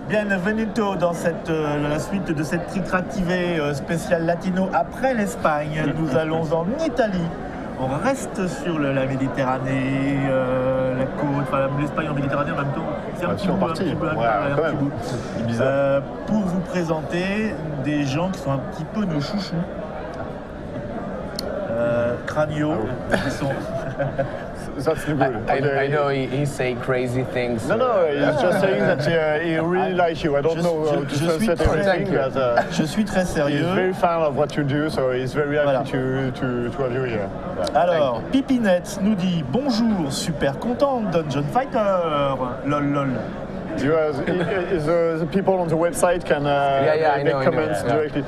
Bienvenuto dans la suite de cette Trick-Tractivée spéciale latino après l'Espagne. Nous allons en Italie. On reste sur la Méditerranée, la côte, enfin l'Espagne en Méditerranée en même temps. C'est un petit bout, pour vous présenter des gens qui sont un petit peu nos chouchous. Cranio, qui sont... That's the good. I know he say crazy things. No, he's just saying that he really likes you. I don't know how to translate everything, but je suis très sérieux. he's very fan of what you do, so he's very happy to have you here. Alors, Pipinette nous dit bonjour, super content, Dungeon Fighter, lol. The people on the website can make comments directly.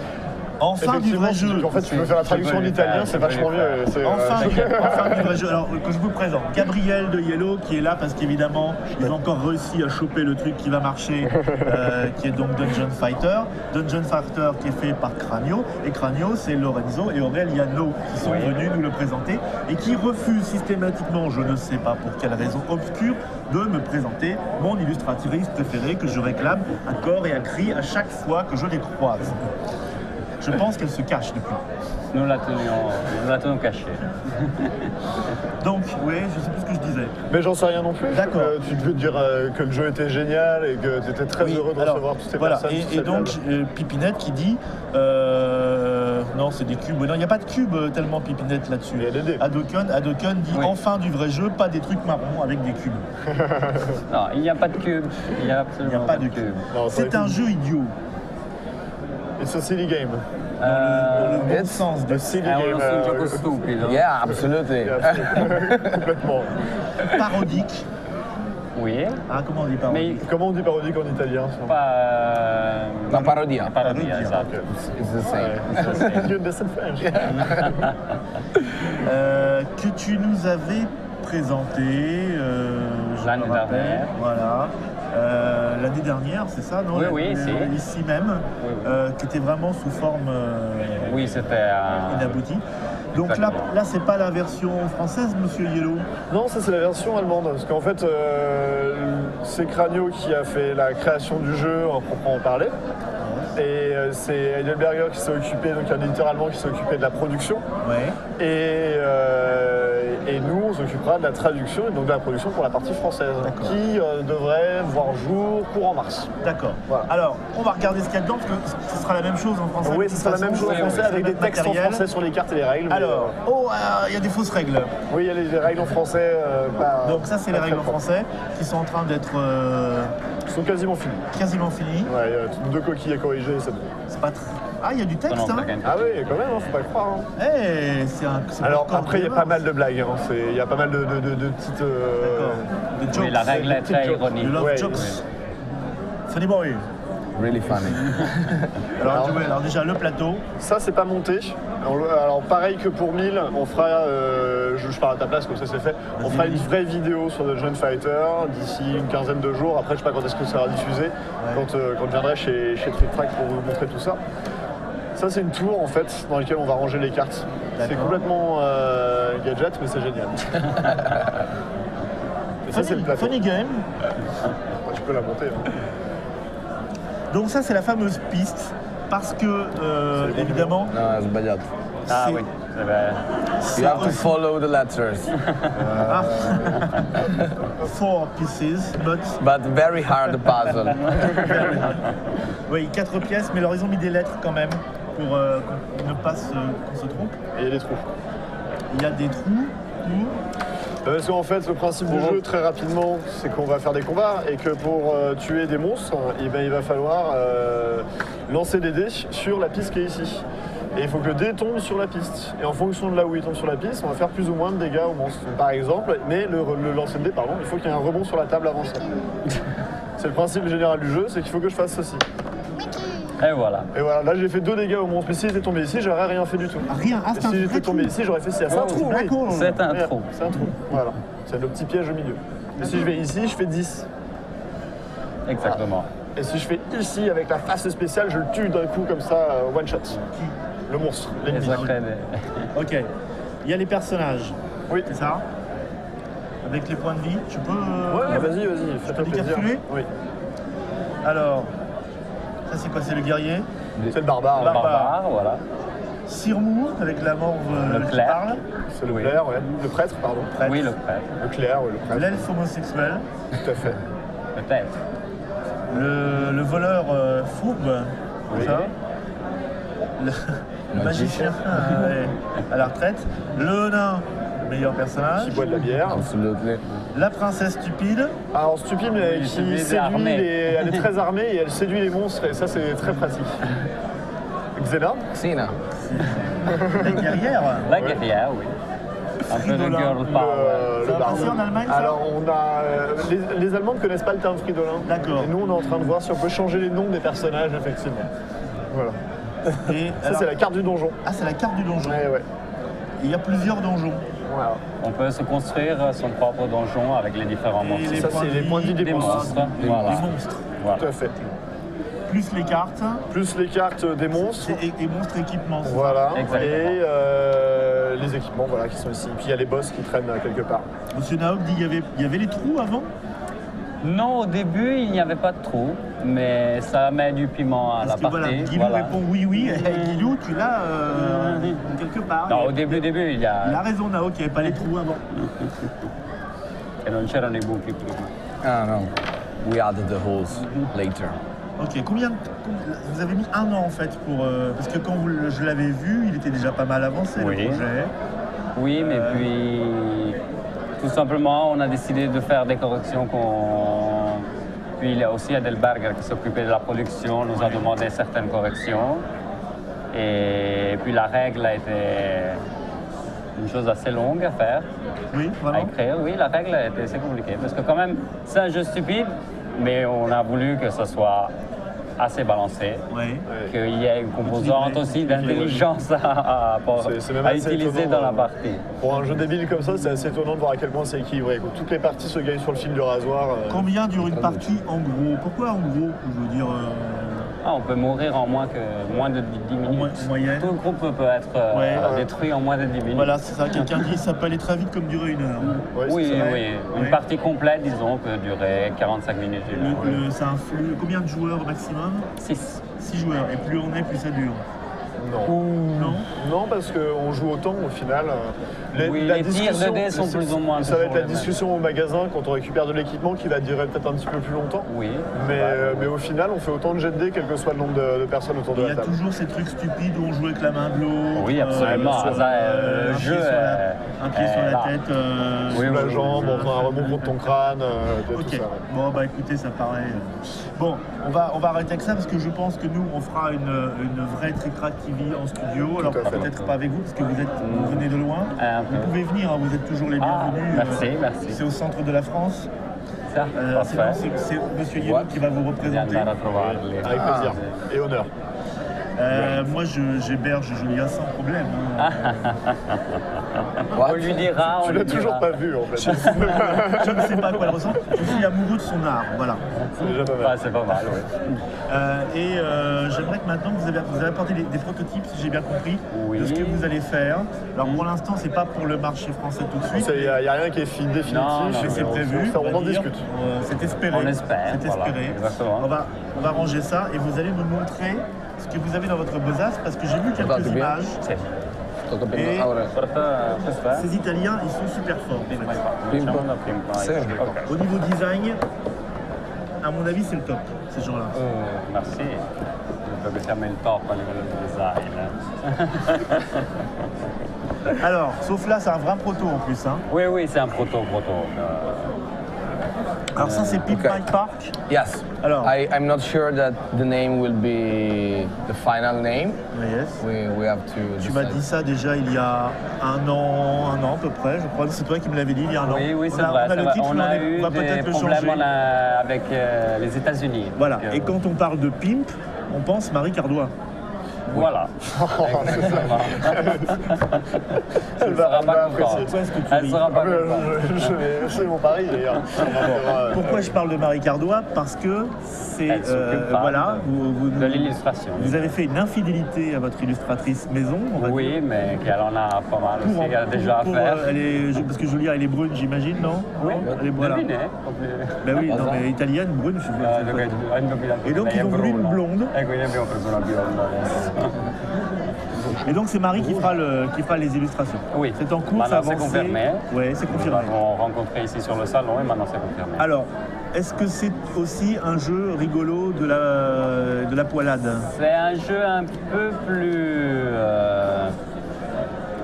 Enfin du vrai jeu. En fait, tu peux faire la traduction en italien, c'est vachement mieux. Enfin du vrai jeu. Alors, que je vous présente Gabriel de Yellow qui est là parce qu'évidemment, ils ont encore réussi à choper le truc qui va marcher, qui est donc Dungeon Fighter. Dungeon Fighter qui est fait par Cranio. Et Cranio, c'est Lorenzo et Aureliano qui sont venus nous le présenter et qui refusent systématiquement, je ne sais pas pour quelle raison obscure, de me présenter mon illustratrice préférée que je réclame à corps et à cri à chaque fois que je les croise. Je pense qu'elle se cache depuis. Nous la tenons cachée. Donc, oui, je sais plus ce que je disais. Mais j'en sais rien non plus. D'accord. Tu devais dire que le jeu était génial et que tu étais très heureux de recevoir toutes ces personnes. Et donc, Pipinette qui dit... non, c'est des cubes. Non, il n'y a pas de cubes tellement Pipinette là-dessus. Il y a des dés. Adokun dit enfin du vrai jeu, pas des trucs marrons avec des cubes. Non, il n'y a pas de cube. Il n'y a absolument pas de cube. C'est un jeu idiot. It's a silly game. Dans le bon sens de silly È game. un gioco stupido. Yeah, absolutely. Complètement. Parodique. Oui. Ah, comment on dit parodique? Mais Comment on dit parodique en italien pas... La parodia. Parodia, esatto. It's the same. You understand French? Que tu nous avais présenté L'année dernière. Voilà. L'année dernière, c'est ça, non? Oui, si. Ici même, qui était vraiment sous forme Oui, c'était... inaboutie. Donc là c'est pas la version française, Monsieur Yellow? Non, ça c'est la version allemande, parce qu'en fait, c'est Cranio qui a fait la création du jeu en proprement parler. Et c'est Heidelberger qui s'est occupé, donc littéralement qui s'est occupé de la production. Ouais. Et nous, on s'occupera de la traduction et donc de la production pour la partie française, qui devrait voir jour courant mars. D'accord. Voilà. Alors, on va regarder ce qu'il y a dedans, parce que ce sera la même chose en français. Oui, ce sera la même chose en français avec des textes en français sur les cartes et les règles. Alors, il y a des fausses règles. Oui, il y a les règles en français. Donc ça, c'est les règles en français qui sont en train d'être... Ils sont quasiment finis. Quasiment finis. Ouais, il y a 2 coquilles à corriger, c'est bon. C'est pas très... Ah, il y a du texte, hein? Ah oui, quand même, faut pas le croire. Hein. Alors, après, il y a pas mal de blagues. Il y a pas mal de petites... de jokes. Oui, la règle est très ironique. De love jokes. Funny boy. Really funny. Alors déjà, le plateau. Ça, c'est pas monté. Alors pareil que pour 1000, on fera... je parle à ta place, comme ça c'est fait. On fera une vraie vidéo sur Dungeon Fighter d'ici une quinzaine de jours. Après, je sais pas quand est-ce que ça sera diffusé. Quand je viendrai chez Trick Track pour vous montrer tout ça. Ça, c'est une tour en fait dans laquelle on va ranger les cartes. C'est complètement gadget, mais c'est génial. Et ça, c'est le plateau. Funny game. Tu peux la monter. Hein. Donc ça, c'est la fameuse piste, parce que, évidemment... No, it's bad. Ah oui. You have to follow the letters. 4 pieces, But very hard puzzle. Oui, 4 pièces, mais alors ils ont mis des lettres quand même, pour qu'on ne pas qu'on se trompe. Et il y a des trous. Il y a des trous où... Parce qu'en fait, le principe du jeu, très rapidement, c'est qu'on va faire des combats et que pour tuer des monstres, il va falloir lancer des dés sur la piste qui est ici. Et il faut que le dé tombe sur la piste. Et en fonction de là où il tombe sur la piste, on va faire plus ou moins de dégâts aux monstres. Par exemple, mais le lancer de dé, pardon, il faut qu'il y ait un rebond sur la table avant ça. C'est le principe général du jeu, c'est qu'il faut que je fasse ceci. Et voilà. Et voilà, là j'ai fait 2 dégâts au monstre. Mais s'il était tombé ici, j'aurais rien fait du tout. Rien, et s'il était tombé ici, j'aurais fait ci. C'est un trou, oui. C'est un trou. C'est un trou, voilà. C'est le petit piège au milieu. Et si je vais ici, je fais 10. Exactement. Et si je fais ici avec la face spéciale, je le tue d'un coup comme ça, one shot. Le monstre, l'ennemi. Ok. Il y a les personnages. Oui. C'est ça? Avec les points de vie, tu peux... Ouais, vas-y, fais-toi plaisir. calculer? Oui. Alors, ça c'est quoi? C'est le guerrier. C'est le barbare. Barbare. Barbare, voilà. Sirmou, avec la morve Le qui clerc. parle. C'est le Oui. clerc, ouais. Le prêtre, pardon. Prêtre. Oui, le prêtre. Le clerc, ouais, le prêtre. L'elfe homosexuel. Tout à fait. Peut-être. Le voleur fourbe. Oui. Ça. Le magicien à la retraite. Le nain, le meilleur personnage. Qui boit de la bière. Absolutely. La princesse stupide. Alors stupide, mais Oui, qui celui séduit armé. elle est très armée et elle séduit les monstres et ça c'est très pratique. Xena, Xena. La guerrière. La guerrière, oui. Un peu de Fridolin. girl power. Ça va barbe. passer en Allemagne, ça? Alors on a les Allemands ne connaissent pas le terme Fridolin. D'accord. Et nous on est en train de voir si on peut changer les noms des personnages effectivement. Voilà. Et Ça alors- c'est la carte du donjon. Ah, c'est la carte du donjon. Ouais ouais. Il y a plusieurs donjons. Voilà. On peut se construire son propre donjon avec les différents Et monstres. Ça, c'est les points de vie des Des monstres. monstres. Voilà. Les monstres. Voilà. Tout à fait. Plus les cartes. Plus les cartes des monstres. Et monstres équipements. c'est ça? Voilà. Exactement. Et les équipements voilà, qui sont ici. Puis il y a les boss qui traînent quelque part. Monsieur Naok dit il y avait les trous avant. Non, au début, il n'y avait pas de trou, mais ça met du piment à Parce que la voilà, partie. Guilou voilà. répond oui. Et Guilou, tu l'as quelque part. Non, au début, il y Il a a... raison, Naok, il n'y avait pas les trous avant. E non c'erano i buchi prima. Ah no. We added the holes later. Ok, vous avez mis un an en fait pour parce que quand je l'avais vu, il était déjà pas mal avancé Oui. le projet. Oui, mais puis tout simplement, on a décidé de faire des corrections Puis il y a aussi Adelberger qui s'occupait de la production, nous a demandé certaines corrections. Et puis la règle a été une chose assez longue à faire, Oui, à vraiment. écrire. Oui, la règle a été assez compliquée parce que quand même, c'est un jeu stupide, mais on a voulu que ce soit assez balancé. Oui. Qu'il y ait une composante aussi d'intelligence C'est même à assez utiliser étonnant, dans la partie. Pour un jeu débile comme ça, c'est assez étonnant de voir à quel point c'est équilibré. Toutes les parties se gagnent sur le fil du rasoir. Combien dure une partie en gros? Pourquoi en gros? Je veux dire, Ah, on peut mourir en moins de 10 minutes. moyenne. Tout le groupe peut être Ouais. détruit en moins de 10 minutes. Voilà, c'est ça. Quelqu'un dit ça peut aller très vite comme durer une heure. Ouais, c'est Oui, ça. oui. Une Ouais. partie complète, disons, peut durer 45 minutes. Ça influe. Combien de joueurs au maximum? 6. 6 joueurs. Et plus on est, plus ça dure. Non. Non? Non, parce qu'on joue autant au final. Oui, les tirs de dés sont plus ou moins Ça va être toujours la les mêmes. discussion au magasin quand on récupère de l'équipement qui va durer peut-être un petit peu plus longtemps. Oui. Mais au final, on fait autant de jets de dés, quel que soit le nombre de personnes autour de Il y la a table. toujours ces trucs stupides où on joue avec la main de l'autre. Oui, absolument. sur, Ça, le un jeu pied sur est- un pied sur est la là. tête. Oui, Sous la oui, jambe, on prend un rebond contre ton crâne, tout Ok, ça. Ouais. bon bah écoutez, ça paraît... Bon, on va arrêter avec ça parce que je pense que nous, on fera une vraie Trick Track TV en studio. Alors à fait. peut-être pas avec vous parce que vous venez de loin. Un peu. Vous pouvez venir, hein, vous êtes toujours les Ah, bienvenus. merci, merci. C'est au centre de la France. Ça, Sinon, parfait. c'est Monsieur Yellow qui va vous Di représenter. andare a trovarli. Avec plaisir. Et honneur. Moi, j'héberge Julia sans problème. hein. On lui dira, on Tu lui l'as dira. toujours pas vu en fait. Je ne sais pas à quoi elle ressemble. Je suis amoureux de son art. Voilà. C'est déjà pas Ah, mal. c'est pas mal, oui. J'aimerais que maintenant vous avez apporté des prototypes, si j'ai bien compris, Oui. de ce que vous allez faire. Alors pour l'instant, c'est pas pour le marché français tout de suite. Il n'y a rien qui est définitif. Non, non, Mais c'est mais prévu. on en va dire. discute. C'est espéré. On espère, C'est voilà, espéré. exactement. On va ranger ça et vous allez nous montrer ce que vous avez dans votre besace parce que j'ai vu quelques Guardate bien. images. Sì. Sto capendo. E- Ora, Questa è? Ces Italiens, ils sont super forts. en fait. Pimpa. Pimpa. Sì. Ok. Au niveau design, à mon avis, c'est le top, ces gens-là. Merci. Credo che siamo il top a livello di design. Alors, sauf là, c'est un vrai proto en plus. Hein. Oui, oui, c'est un proto. Alors ça, c'est Pimp Ok. My Park. yes. Alors. I'm not sure that the name will be the final name. Yes. We have to Tu m'as decide. dit ça déjà il y a un an à peu près, je crois. C'est toi qui me l'avais dit il y a un an. Oui, oui, c'est On a- vrai. On a le titre, On mais a on eu va des peut-être le problèmes changer. avec les États-Unis. Voilà. Donc, Et quand on parle de Pimp, on pense Marie Cardois. Voilà. Exactement. Elle ne sera elle va pas apprécier. contente. Pourquoi est-ce que tu Elle ris sera pas Ah, mais, contente. c'est mon pari d'ailleurs. Pourquoi je parle de Marie Cardois? Parce que c'est Elle s'occupe pas voilà, de l'illustration. vous avez fait une infidélité à votre illustratrice maison, on va dire. Oui, mais qu'elle en a pas mal aussi, Pour- elle a déjà à pour, faire. parce que Julia elle est brune, j'imagine, non? Oui, Elle est voilà. devinez. Ben oui, non, mais italienne, brune, je sais. Et donc, ils ont voulu une blonde. E quindi abbiamo preso una bionda adesso. Et donc c'est Marie qui fera les illustrations. Oui. C'est en cours, Maintenant, c'est c'est avancé. confirmé. Oui, c'est Nous confirmé. l'avons rencontré ici sur le salon et maintenant c'est confirmé. Alors, est-ce que c'est aussi un jeu rigolo de la poilade? C'est un jeu un peu plus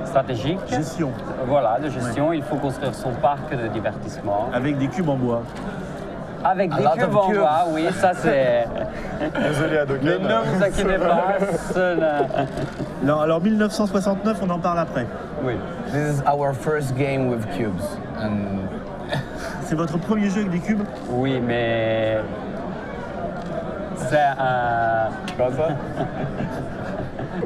stratégique. Gestion, Voilà, de gestion. Il faut construire son parc de divertissement. avec des cubes en bois. Avec A des lot cubes of en cubes. bois, oui, ça c'est. Désolé à Mais Dokken. ne vous inquiétez pas, Alors 1969, on en parle après. Oui. This is our first game with cubes, and C'est votre premier jeu avec des cubes? Oui, mais. C'est un.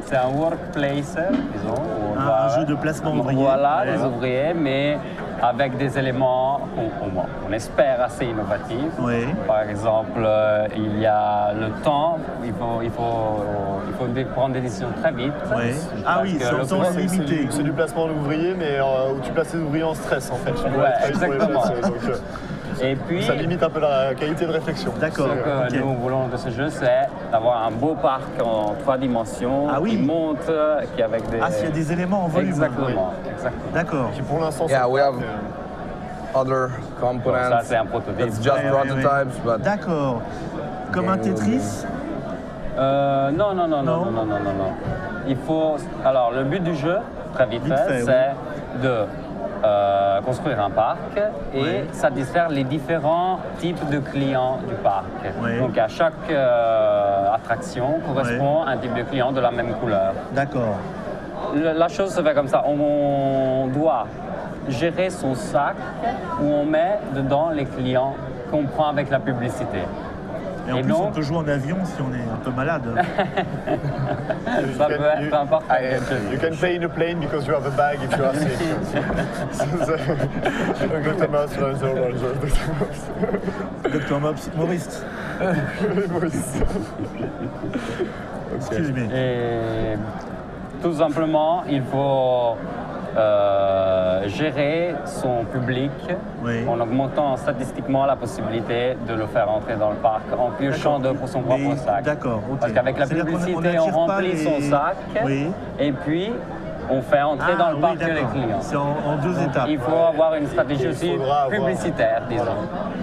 C'est un workplace, disons. Où on Un jeu de placement ouvrier. Voilà, Ouais. des ouvriers, mais avec des éléments, on espère, assez innovatifs. Oui. Par exemple, il y a le temps, il faut prendre des décisions très vite. Oui. Ah oui, Parce que c'est en le temps pro- limité. C'est du placement d'ouvrier, mais où tu places les ouvriers en stress en fait. Tu dois Ouais, être très pour les exactement. placer, donc, Et puis, ça limite un peu la qualité de réflexion. D'accord. ce que ok. nous voulons de ce jeu, c'est d'avoir un beau parc en 3 dimensions Ah oui. qui monte, qui avec des... Ah, s'il y a des éléments en volume. Exactement, exactement. D'accord. Qui pour l'instant yeah, sont we have pas, other Ça, components. c'est un prototype. It's just Ouais, ouais, prototypes, but D'accord. Comme un Tetris. Non. Non. Il faut... Alors, le but du jeu, très vite Vite fait, fait, c'est de construire un parc et Ouais. satisfaire les différents types de clients du parc. Ouais. Donc, à chaque attraction correspond un type de client de la même couleur. D'accord. La chose se fait comme ça. On doit gérer son sac où on met dedans les clients qu'on prend avec la publicité. Et en Et plus, on donc- peut jouer en avion si on est un peu malade. Ça peut être important. You can play in a plane because you have a bag if you are sick. Dr. Mouse, Dr. Maurice. Excuse-moi. Et tout simplement, il faut gérer son public Oui. en augmentant statistiquement la possibilité de le faire entrer dans le parc en piochant D'accord. son propre Mais- sac. d'accord, ok. Parce qu'avec la C'est-à-dire qu'on- publicité, on on n'attire pas remplit les- son sac Oui. et puis on fait entrer dans le oui, parc que les d'accord. clients. C'est en deux étapes. Il faut avoir une stratégie Il aussi faudra avoir- publicitaire, disons.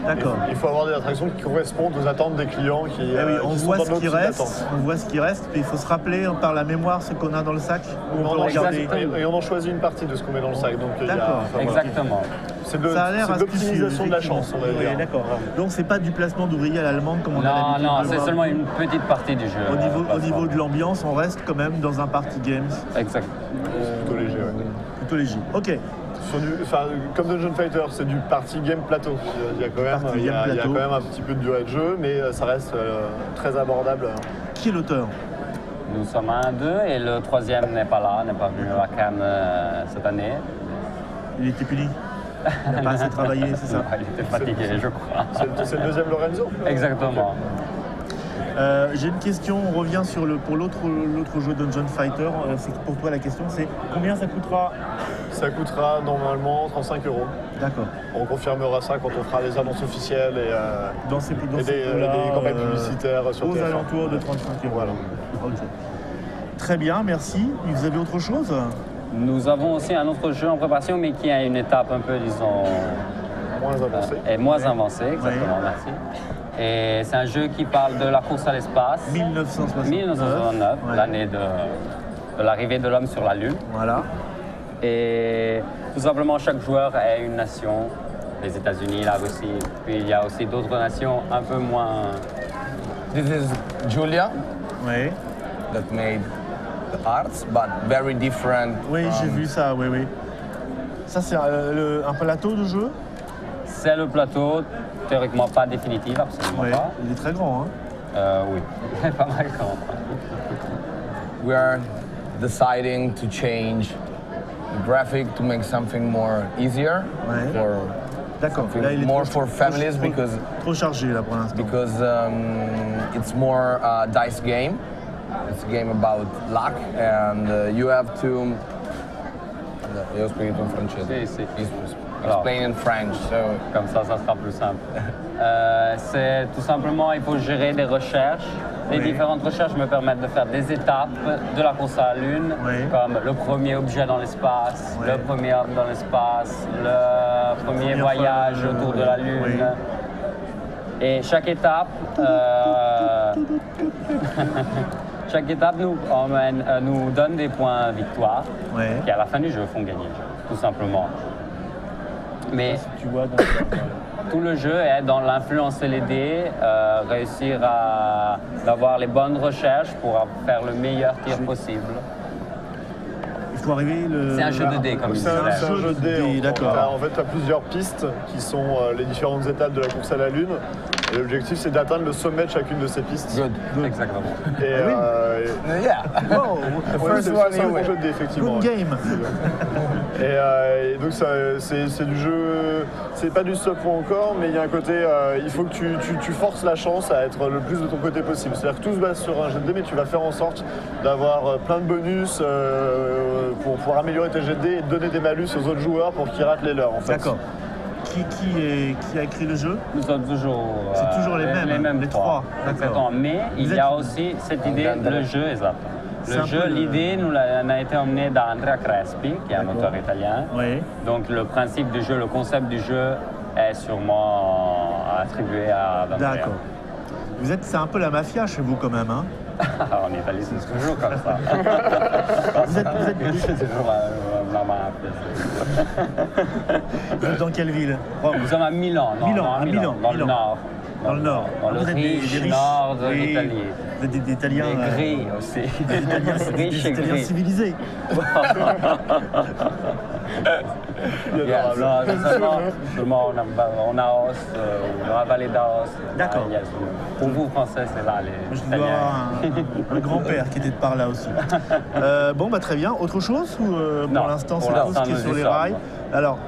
D'accord. Il faut avoir des attractions qui correspondent aux attentes des clients qui, Eh oui, on qui sont voit dans ce notre qui site reste, d'attente. on voit ce qui reste, mais il faut se rappeler par la mémoire ce qu'on a dans le sac. On On peut en regarder. choisit- et on en choisit une partie de ce qu'on met dans le sac. Donc, il y a- D'accord. enfin, voilà. Exactement. C'est de, Ça a l'air c'est de astucieux, l'optimisation de la effectivement. chance, on va Oui, dire. d'accord. Donc c'est pas du placement d'ouvriers à l'allemande comme on a Non, l'habitude non, de c'est voir. seulement une petite partie du jeu. Au niveau de l'ambiance, on reste quand même dans un party games Exact. Plutôt léger, ouais. plutôt léger. Ok. Comme Dungeon Fighter, c'est du party game plateau. Il y a quand même, Party il y a- game il y a plateau. quand même un petit peu de durée de jeu, mais ça reste très abordable. Qui est l'auteur? Nous sommes à 1-2 et le troisième n'est pas là, n'est pas venu à Cannes cette année. Il était puni. Il n'a pas assez travaillé, c'est ça. Il était fatigué, je crois. C'est le deuxième Lorenzo Exactement. J'ai une question, on revient sur pour l'autre jeu Dungeon Fighter. C'est pour toi la question, c'est combien ça coûtera? Ça coûtera normalement 35 €. D'accord. On confirmera ça quand on fera les annonces officielles et Dans ces des campagnes publicitaires sur aux TF1. alentours de 35 €. Voilà. Ok. Très bien, merci. Vous avez autre chose? Nous avons aussi un autre jeu en préparation, mais qui a une étape un peu, disons, Moins avancé. est moins avancée. Exactement, merci. Et c'est un jeu qui parle de la course à l'espace. 1969. 1969, Ouais. l'année de l'arrivée de l'homme sur la Lune. Voilà. Et tout simplement, chaque joueur est une nation. Les États-Unis, la Russie. Puis il y a aussi d'autres nations un peu moins. this is Julia Oui. that made the arts, but very different. Oui, j'ai from- vu ça, oui, oui. Ça, c'est un plateau de jeu? C'est le plateau, théoriquement pas définitif, absolument Oui. pas. Il est très grand, hein? Oui, pas mal quand même. We are deciding to change graphic to make something more easier Ouais. for D'accord. something Là, il est more trop- for families trop- because trop chargé là pour l'instant. because it's more a dice game. It's a game about luck, and you have to. Io spiego in francese. Sì, sì. Explain in French. So Comme ça sera plus simple. C'est tout simplement, il faut gérer des recherches. Les Oui. différentes recherches me permettent de faire des étapes de la course à la Lune, Oui. comme le premier objet dans l'espace, Oui. le premier homme dans l'espace, le premier Première voyage fois, autour oui. de la Lune. Oui. Et chaque étape, chaque étape nous donne des points victoire Ouais. qui à la fin du jeu font gagner le jeu, tout simplement. Mais Tu vois, donc, tout le jeu est dans l'influencer les dés, réussir à d'avoir les bonnes recherches pour faire le meilleur tir possible. il faut arriver. C'est un jeu de dés comme il C'est un disait. jeu de dés. D'accord. En fait, tu as plusieurs pistes qui sont les différentes étapes de la course à la Lune. Et l'objectif, c'est d'atteindre le sommet de chacune de ces pistes. good. Exactement. Et, Yeah. Wow, ouais, c'est un bon jeu de dés, effectivement. good game. Et donc c'est du jeu, c'est pas du stop ou encore, mais il y a un côté, il faut que tu forces la chance à être le plus de ton côté possible. C'est-à-dire que tout se base sur un jet de dés, mais tu vas faire en sorte d'avoir plein de bonus pour pouvoir améliorer tes jets de dés et donner des malus aux autres joueurs pour qu'ils ratent les leurs en fait. D'accord. Qui a écrit le jeu? Nous sommes toujours, C'est toujours les mêmes, les trois. D'accord. Exactement. Mais il Vous y a êtes- aussi cette idée, le jeu, exact. C'est Le un jeu, peu le- l'idée nous a été emmenée d'Andrea Crespi, qui est un auteur italien. Oui. Donc le principe du jeu, le concept du jeu est sûrement attribué à Andrea. D'accord. C'est un peu la mafia chez vous quand même, hein? En Italie, c'est toujours comme ça. Vous C'est toujours la mafia. vous êtes dans quelle ville? Rome. Nous sommes à Milan, non, Milan, non, à Milan, dans Milan. le nord. Dans le nord. Dans le Vous êtes riche riches. nord de Oui. l'Italie. Vous êtes des Italiens. Mais gris aussi. Des Italiens, Riche des et Italiens gris. civilisés. Yeah, non, seulement on a Aos, dans la vallée d'Aos. D'accord. Il y a- Pour vous, Français, c'est là les Je dois Italiens. avoir un grand-père qui était de par là aussi. Bon, bah très bien. Autre chose ou Non, pour l'instant, pour c'est tout l'instant, ce qui est nous sur y les sommes. rails? Alors,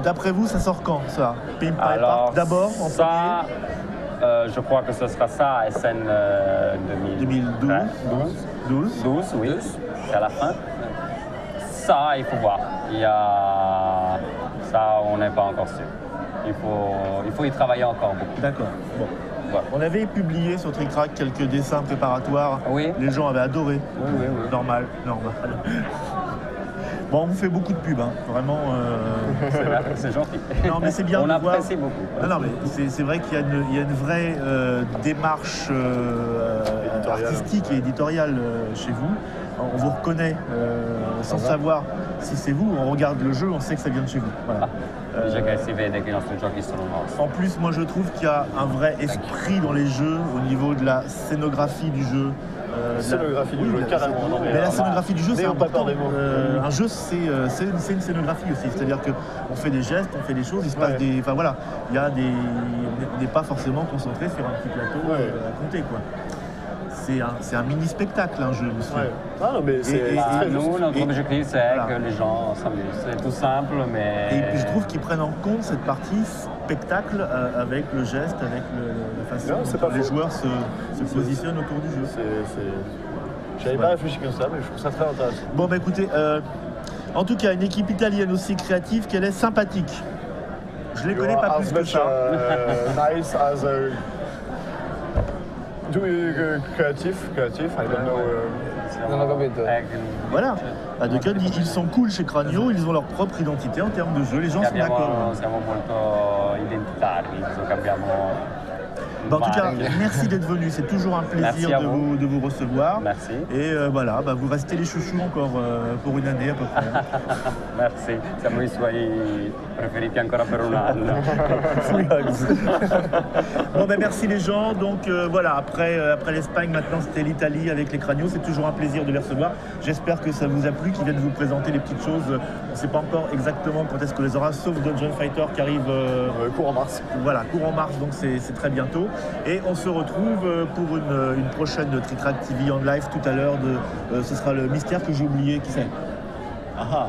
d'après vous, ça sort quand ça? Pimp My Alors, Park d'abord en ça, je crois que ce sera ça à SN 2012. Ouais, 12. 12, oui, c'est à la fin. Ça, il faut voir. Il y a... Ça, on n'est pas encore sûr. Il faut y travailler encore beaucoup. D'accord. Bon. Voilà. On avait publié sur TrickTrack quelques dessins préparatoires. Oui. Les gens avaient adoré. Oui, oui, oui. Normal. Bon, on vous fait beaucoup de pubs, hein. Vraiment. C'est gentil. Non, mais c'est bien On de voir. apprécie beaucoup. Non, mais c'est vrai qu'il y a une vraie démarche Éditoriale. artistique et éditoriale chez vous. On vous reconnaît sans savoir si c'est vous. On regarde le jeu, on sait que ça vient de chez vous. Voilà. Dice che si vede che i nostri giochi sono nostri. En plus, moi je trouve qu'il y a un vrai esprit dans les jeux au niveau de la scénographie du jeu. de la- Scénographie du Oui, jeu, la- carrément. Non, mais Mais la alors, scénographie du jeu, c'est n'ayons pas important. peur des mots. Un jeu, c'est une scénographie aussi. C'est-à-dire qu'on fait des gestes, on fait des choses, il se passe Ouais. des. Enfin voilà, il y a des. On n'est pas forcément concentré sur un petit plateau Ouais. à compter, quoi. C'est un mini spectacle, un jeu aussi. Ouais. Ah non, mais c'est Et- Ah, très juste. nous, notre Et- objectif, c'est voilà. que les gens s'amusent. C'est tout simple, mais... Et puis je trouve qu'ils prennent en compte cette partie spectacle avec le geste, avec la façon Non, c'est dont pas les faux. joueurs se positionnent autour du jeu. J'avais pas réfléchi comme ça, mais je trouve ça très intéressant. Bon, bah écoutez, en tout cas, une équipe italienne aussi créative qu'elle est sympathique. Je les connais pas plus que ça. Nice as a... Creative, I don't know. Non ho capito. Voilà. À Duck Hunt, ils sont cool chez Cranio, ils ont leur propre identité en termes de jeu, les gens sont d'accord. Siamo molto identitari, so che abbiamo... Bah, en tout cas, vari- merci d'être venu, c'est toujours un Merci plaisir à vous. de vous recevoir. Merci. Et voilà, bah, vous restez les chouchous encore pour une année à peu près. Merci, siamo i suoi preferiti ancora per un anno. Bon ben merci les gens, donc voilà, après l'Espagne, maintenant c'était l'Italie avec les Cranios, c'est toujours un plaisir de les recevoir. J'espère que ça vous a plu, qu'ils viennent vous présenter les petites choses. On ne sait pas encore exactement quand est-ce qu'on les aura, sauf Dungeon Fighter qui arrive Cours en mars. voilà, courant mars, donc c'est très bientôt. Et on se retrouve pour une prochaine TrickTrack TV en live tout à l'heure. Ce sera le mystère que j'ai oublié, qui c'est? Ah ah.